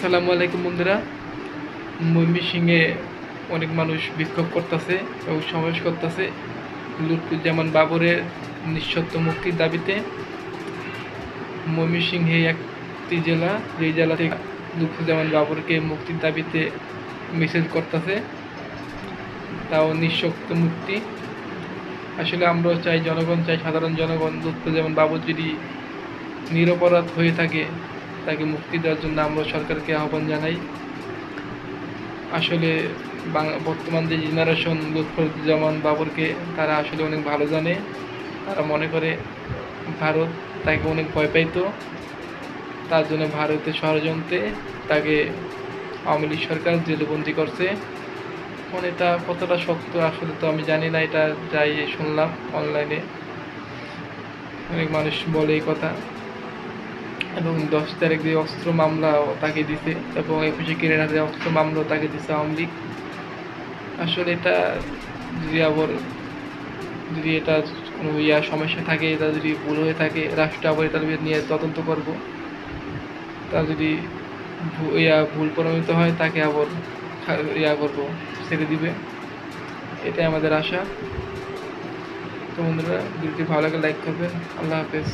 আসসালামু আলাইকুম বন্ধুরা। ময়মনসিংহে অনেক মানুষ বিক্ষোভ করতেছে এবং সমাবেশ করতেছে লুৎফুজ্জামান বাবরের নিঃশর্ত মুক্তির দাবিতে। ময়মনসিংহে একটি জেলা, যেই জেলা থেকে লুৎফুজ্জামান বাবরকে মুক্তির দাবিতে মিছিল করতেছে, তাও নিঃশর্ত মুক্তি। আসলে আমরা চাই, জনগণ চাই, সাধারণ জনগণ লুৎফুজ্জামান বাবর যদি নিরপরাধ হয়ে থাকে তাকে মুক্তি দেওয়ার জন্য আমরা সরকারকে আহ্বান জানাই। আসলে বর্তমান যে জেনারেশন লুৎফুজ্জামান বাবরকে তারা আসলে অনেক ভালো জানে। তারা মনে করে ভারত তাকে অনেক ভয় পাইতো, তার জন্য ভারতের ষড়যন্ত্রে তাকে আওয়ামী লীগ সরকার জেলবন্দি করছে। এখন এটা কতটা সত্য আসলে তো আমি জানি না, এটা যাই শুনলাম অনলাইনে, অনেক মানুষ বলে এই কথা। এবং 10 তারিখ যে অস্ত্র মামলাও তাকে দিছে, এবং 21শে কেরিয়ার যে অস্ত্র মামলাও তাকে দিছে আওয়ামী লীগ। আসলে এটা যদি এটা কোনো সমস্যা থাকে, এটা যদি ভুল হয়ে থাকে, রাষ্ট্র আবার এটা নিয়ে তদন্ত করব। তা যদি ভুল প্রমাণিত হয় তাকে আবার করবো, ছেড়ে দিবে, এটাই আমাদের আশা। তো বন্ধুরা, ভিডিওটি ভালো লাগে লাইক করবেন। আল্লাহ হাফেজ।